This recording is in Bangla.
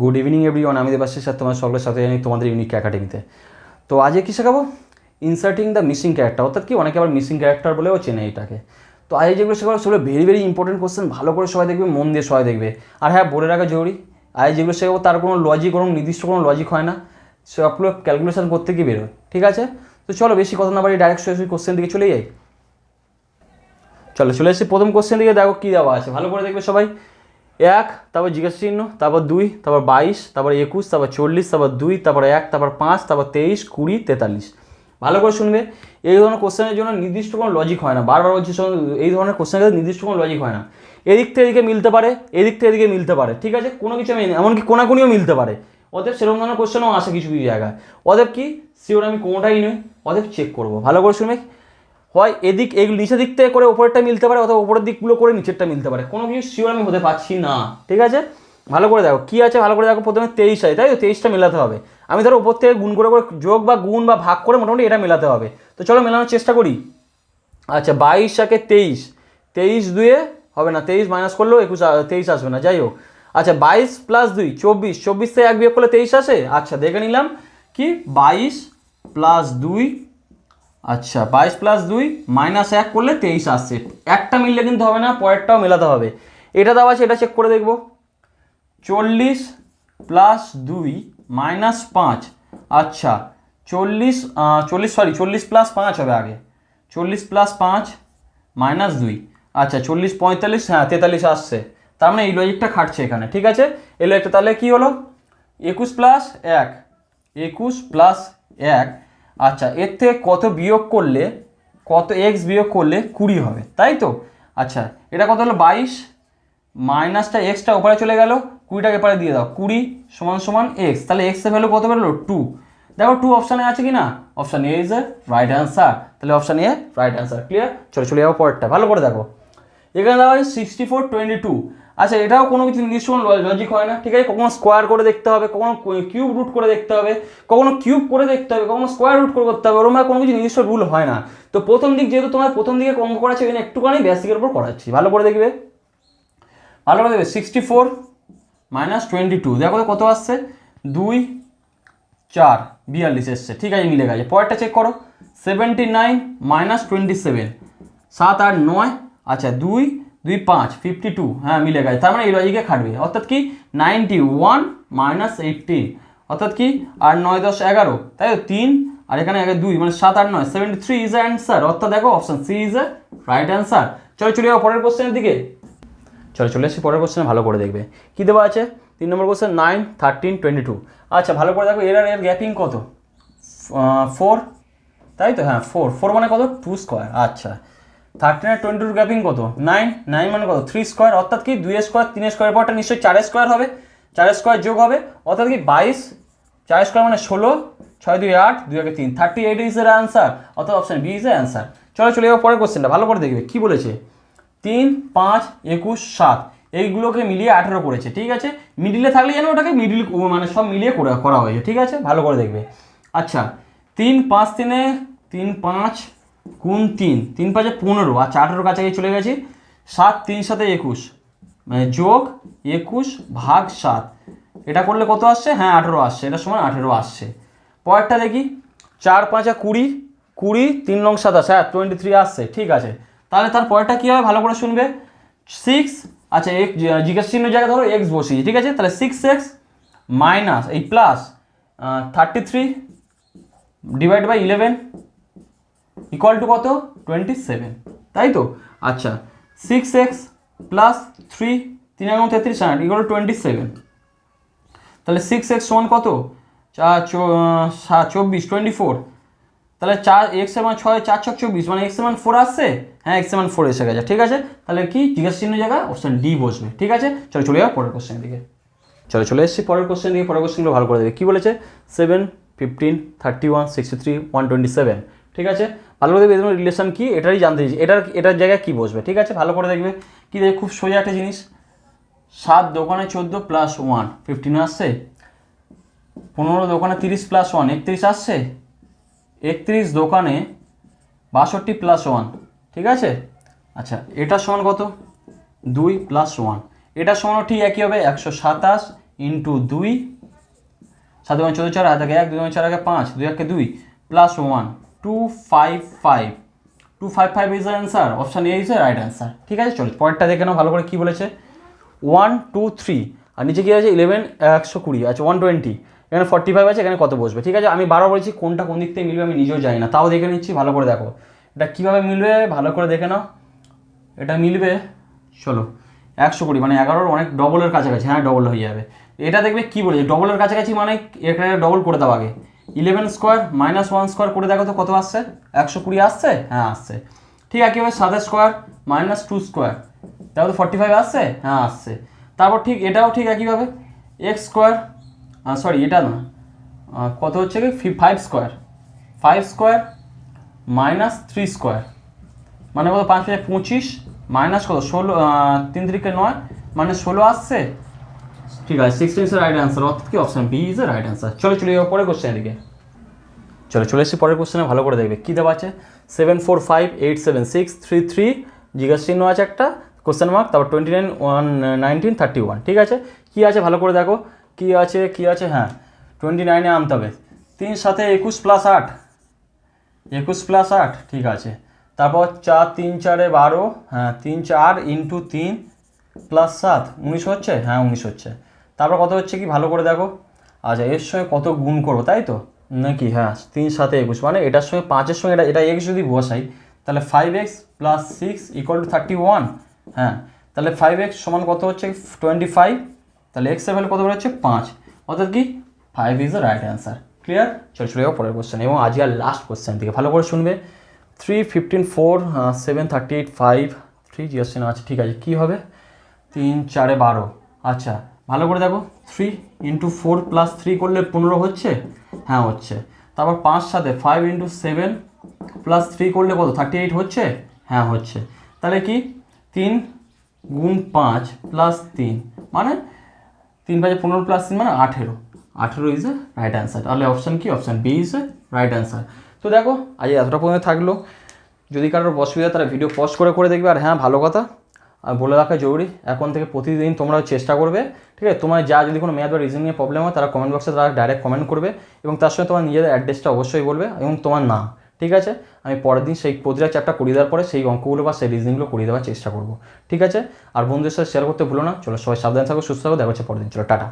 গুড ইভিনিং এভরিওয়ান, আমি দেবাশিস স্যার তোমার সকলের সাথে জানি তোমাদের ইউনিক একাডেমিতে। তো আজকে কী শেখাবো? ইনসার্টিং দ্য মিসিং ক্যারেক্টার, অর্থাৎ কি অনেকে আবার মিসিং ক্যারেক্টার বলেও চেনে এটাকে। তো আজকে যেগুলো শেখাবো সেগুলো ভেরি ভেরি ইম্পর্টেন্ট কোশ্চেন, ভালো করে সবাই দেখবে, মন দিয়ে সবাই দেখবে। আর হ্যাঁ, বলে রাখা জরুরি, আজ যেগুলো শেখাবো তার কোনো লজিক, কোনো নির্দিষ্ট কোনো লজিক হয় না, সবগুলো ক্যালকুলেশন করতে গিয়ে বেরোয়, ঠিক আছে? তো চলো বেশি কথা না বাড়ি ডাইরেক্ট সরাসরি কোশ্চেন দিকে চলে যাই। চলে এসেছি প্রথম কোশ্চেন দিকে। দেখো কী দেওয়া আছে, ভালো করে দেখবে সবাই। 1, তারপর জিজ্ঞাসা চিহ্ন, তারপর 2, তারপর 22, তারপর 21, তারপর 40, তারপর 2, তারপর 1, তারপর 5, তারপর 23, 20, 43। ভালো করে শুনবে। এই ধরনের কোশ্চেনের জন্য নির্দিষ্ট কোনো লজিক হয় না, বারবার বলছি, এই ধরনের কোশ্চেনের নির্দিষ্ট কোনো লজিক হয় না। এদিক থেকে এদিকে মিলতে পারে, এদিক থেকে এদিকে মিলতে পারে, ঠিক আছে? কোনো কিছু আমি এমনকি কোনাকুনিও মিলতে পারে। অতএব সেরকম ধরনের কোশ্চেনও আসে কিছু কিছু জায়গায়। অতএব কি শিওর আমি কোনোটাই নই, অতএব চেক করবো। ভালো করে শুনবে। হয় এদিক এগুলো নিচের দিক থেকে করে ওপরেরটা মিলতে পারে, অথবা ওপরের দিকগুলো করে নিচেরটা মিলতে পারে, কোনো কিছু শিওর আমি হতে পারছি না, ঠিক আছে? ভালো করে দেখো কী আছে, ভালো করে দেখো। প্রথমে 23 আছে, তাই তো? 23টা মেলাতে হবে। আমি ধরো ওপর থেকে গুণ করে যোগ বা গুণ বা ভাগ করে মোটামুটি এটা মেলাতে হবে। তো চলো মেলানোর চেষ্টা করি। আচ্ছা, 22 একে 23, 23 দুয়ে হবে না, 23 মাইনাস করলেও 23 আসবে না, যাই হোক। আচ্ছা, 22 প্লাস 2 24, 24 থেকে 1 বিয়োগ করলে 23 আসে। আচ্ছা, দেখে নিলাম কি 22 প্লাস 2, আচ্ছা 22 প্লাস 2 মাইনাস 1 করলে 23 আসছে। একটা মিললে কিন্তু হবে না, পরেরটাও মেলাতে হবে। এটা দেওয়া আছে, এটা চেক করে দেখব। 40 প্লাস 2 মাইনাস 5, আচ্ছা 40 প্লাস 5 হবে আগে। 40 প্লাস 5 মাইনাস 2, আচ্ছা 40 45, হ্যাঁ 43 আসছে। তার মানে এই লজিকটা খাটছে এখানে, ঠিক আছে? এই লজিকটা তাহলে কী হলো? 21 প্লাস 1, 21 প্লাস 1, আচ্ছা এর থেকে কত বিয়োগ করলে, কত এক্স বিয়োগ করলে 20 হবে, তাই তো? আচ্ছা এটা কত হলো? 22 মাইনাসটা এক্সটা ওপরে চলে গেল, 20টাকে এপারে দিয়ে দাও, 20 সমান সমান এক্স। তাহলে এক্সের ভ্যালু কত বেরোলো? 2। দেখো 2 অপশানে আছে কি না? Option A is a right answer. তাহলে option A right answer. Clear? চলে যাবো পরেরটা, ভালো করে দেখো। এখানে দেওয়া হয় 64, 22। আচ্ছা এটাও কোনো কিছু নির্দিষ্ট লজিক হয় না, ঠিক আছে? কখনো স্কোয়ার করে দেখতে হবে, কখনো কিউব রুট করে দেখতে হবে, কখনো কিউব করে দেখতে হবে, কখনো স্কোয়ার রুট করে করতে হবে, ওরকম কোনো কিছু নির্দিষ্ট রুল হয় না। তো প্রথম দিক যেহেতু তোমার প্রথম দিকে অঙ্ক করাচ্ছে, এখানে একটুখানি বেসিকের উপর করাচ্ছি, ভালো করে দেখবে। 64 মাইনাস 22, দেখো কত আসছে? 2, 4, 42 এসছে, ঠিক আছে, মিলে গেছে। পরেরটা চেক করো। 79 মাইনাস 27, 7 আর 9, আচ্ছা 2, 2, 5, 52, হ্যাঁ মিলে গেছে। তার মানে এই লজিকে খাটবে, অর্থাৎ কি 91 মাইনাস 18, অর্থাৎ কি 8, 9, 10, 11, তাই তো? 3 আর এখানে 2, মানে 7 আর 9, 73 ইজ অ্যান্সার। অর্থাৎ দেখো option C is a right answer. চলে যাও পরের কোশ্চেনের দিকে। চলে এসেছি পরের কোশ্চেনে, ভালো করে দেখবে কী দেওয়া আছে। 3 নম্বর কোশ্চেন 9, 13, 22। আচ্ছা ভালো করে দেখো, এর গ্যাপিং কত? 4, তাই তো? হ্যাঁ 4 মানে কত? 2 স্কোয়ার। আচ্ছা 13 আর 22 গ্যাপিং কত? 9 মানে কত? 3 স্কোয়ার। অর্থাৎ কি 2 স্কোয়ার, 3 স্কোয়ারের পরটা নিশ্চয়ই 4 স্কোয়ার হবে, 4 স্কোয়ার যোগ হবে, অর্থাৎ কি 22, 4 স্কোয়ার মানে 16, 6 2 8, 2 1 3, 38 ইজ এর অ্যান্সার। অর্থাৎ অপশন বি ইজ এর অ্যান্সার। চলে যাবো পরের কোশ্চেনটা, ভালো করে দেখবে কী বলেছে। 3, 5, 21, 7 এইগুলোকে মিলিয়ে 18 করেছে, ঠিক আছে? মিডিলে থাকলে যেন ওটাকে মিডিল, মানে সব মিলিয়ে করা হয়েছে, ঠিক আছে? ভালো করে দেখবে। আচ্ছা 3, 5, 3, 5 গুণ 3, 3 5 15, আচ্ছা 18 কাছাকাছি চলে গেছি। 7, 3 7 21, মানে যোগ 21 ভাগ 7, এটা করলে কত আসছে? হ্যাঁ 18 আসছে, এটা সমান 18 আসছে। পরেরটা দেখি। 4, 5, 20, 20, 3 9 27, হ্যাঁ 23 আসছে, ঠিক আছে। তাহলে তার পরেরটা কী হবে, ভালো করে শুনবে। 6, আচ্ছা জিজ্ঞাসা চিহ্ন জায়গায় ধরো এক্স বসিয়ে, ঠিক আছে? তাহলে 6x মাইনাস এই plus 33 divide by 11 equal to কত? 27, তাই তো? আচ্ছা 6x প্লাস 3, 3 এবং 33 ইকুয়াল টু 27। তাহলে 6x সমান কত? 24, 24। তাহলে 4 x এর মান 6, 4 6 24, মানে x এর মান 4 আসছে। হ্যাঁ x এর মান 4 এসে গেছে, ঠিক আছে? তাহলে কি জিজ্ঞাসা চিহ্ন জায়গায় অপশন ডি বসবে, ঠিক আছে? চলে যাও পরের কোশ্চেনের দিকে। চলে এসেছি পরের কোশ্চেন দিকে। পরের কোশ্চেনগুলো ভালো করে দেবে। কী বলেছে? 7, 15, 31, 63, 127, ঠিক আছে? ভালো করে দেখবে এদের রিলেশন কী, এটারই জানতে চাইছি। এটার জায়গায় কী বসবে, ঠিক আছে? ভালো করে দেখবে। কী দেখবে, খুব সোজা একটা জিনিস। 7 দোকানে 14 প্লাস 1 15 আসছে। 15 দোকানে 30 প্লাস 1 31 আসছে। 31 দোকানে 62 প্লাস 1, ঠিক আছে? আচ্ছা এটা সমান কত? 2 প্লাস 1, এটা সমানও ঠিক একই হবে, 127 ইন্টু 2 7 2 14 4 আগে 1 2 4 আগে 5 2 1 2 plus 1 255 255 is the answer, option A is the right answer. ঠিক আছে, চলো পরেরটা দেখে নাও ভালো করে কী বলেছে। 1 2 3 আর নিচে কী আছে 11 120 আছে 120, এখানে 45 আছে, এখানে কত বসবে? ঠিক আছে, আমি বারবার বলেছি কোনটা কোন দিক থেকে মিলবে আমি নিজেও জানি না, তাও দেখে নিচ্ছি ভালো করে। দেখো এটা কীভাবে মিলবে ভালো করে দেখে নাও। এটা মিলবে, চলো 120 মানে 11-র অনেক ডবলের কাছাকাছি, হ্যাঁ ডবল হয়ে যাবে। এটা দেখবে কী বলেছে ডবলের কাছাকাছি মানে এখানে ডবল করে দাও আগে। 11 স্কোয়ার মাইনাস 1 স্কোয়ার করে দেখো তো কত আসছে, 120 আসছে, হ্যাঁ আসছে। ঠিক আছে, কীভাবে 7 স্কোয়ার মাইনাস 2 স্কোয়ার দেখো তো 45 আসছে, হ্যাঁ আসছে। তারপর ঠিক এটাও ঠিক একইভাবে এক্স স্কোয়ার, সরি এটা না, কত হচ্ছে কি 5 স্কোয়ার, 5 স্কোয়ার মাইনাস 3 স্কোয়ার মানে কত 5 5 25 মাইনাস কত 16, 3 3 9 মানে 16 আসছে। ঠিক আছে, 16 ইজ রাইট অ্যান্সার, অর্থাৎ কি option B is right answer. চলো চলে যাবো পরের কোশ্চেন দিকে। চলে এসেছি পরের কোশ্চেনে, ভালো করে দেখবে কী দেওয়া আছে 7 4 5 8 7 6 3 3 জিজ্ঞাসা চিহ্ন আছে একটা, কোশ্চেন মার্ক, তারপর 29 1 19 31। ঠিক আছে, কী আছে ভালো করে দেখো, কী আছে হ্যাঁ 29-এ আনতে হবে 3 7 21 প্লাস 8, 21 প্লাস 8। ঠিক আছে, তারপর 4 3 4 12, হ্যাঁ 3 4 ইন্টু 3 প্লাস 7 19 হচ্ছে, হ্যাঁ 19 হচ্ছে। তারপর কত হচ্ছে কি ভালো করে দেখো, আচ্ছা এর সঙ্গে কত গুণ করবো তাই তো নাকি, হ্যাঁ 3 7 21 মানে এটার সঙ্গে 5-এর সঙ্গে এটা এক্স যদি বসাই তাহলে 5x প্লাস 6 ইকুয়াল টু 31, হ্যাঁ তাহলে 5x সমান কত হচ্ছে 25, তাহলে এক্স এর ভ্যালু কত হচ্ছে 5, অর্থাৎ কি 5 is the right answer. Clear, চলে যাবো পরের কোশ্চেন এবং আজকে আর লাস্ট কোশ্চেন থেকে ভালো করে শুনবে। 3 15 4 7 38 5 3 জিজ্ঞাসা আছে। ঠিক আছে, কী হবে 3 4 12, আচ্ছা ভালো করে দেখো 3 ইন্টু 4 প্লাস 3 করলে 15 হচ্ছে, হ্যাঁ হচ্ছে। তারপর 5 সাথে 5 ইন্টু 7 প্লাস 3 করলে কত 38 হচ্ছে, হ্যাঁ হচ্ছে। তাহলে কি 3 গুণ 5 প্লাস 3 মানে 3 5 15 প্লাস 3 মানে 18 ইজ এ রাইট অ্যান্সার। তাহলে অপশান কি, option B is a right answer. তো দেখো আজ এতটা পর্যন্ত থাকলো, যদি কারোর অসুবিধা তারা ভিডিও পজ করে দেখবে। আর হ্যাঁ ভালো কথা আর বলে রাখা জরুরি, এখন থেকে প্রতিদিন তোমরা চেষ্টা করবে, ঠিক আছে, তোমার যা যদি কোনো ম্যাথ বা রিজনিংয়ে প্রবলেম হয় তারা কমেন্ট বক্সে তারা ডাইরেক্ট কমেন্ট করবে এবং তার সঙ্গে তোমার নিজের অ্যাড্রেসটা অবশ্যই বলবে এবং তোমার নাম। ঠিক আছে, আমি পরের দিন সেই প্রতিটা চ্যাপ্টার করিয়ে দেওয়ার পরে সেই অঙ্কগুলো বা সেই রিজনিংগুলো করিয়ে দেওয়ার চেষ্টা করবো। ঠিক আছে, আর বন্ধুদের সাথে শেয়ার করতে ভুলো না। চলো সবাই সাবধানে থাকো, সুস্থ থাকো, দেখা হচ্ছে পরের দিন। চলো টাটা।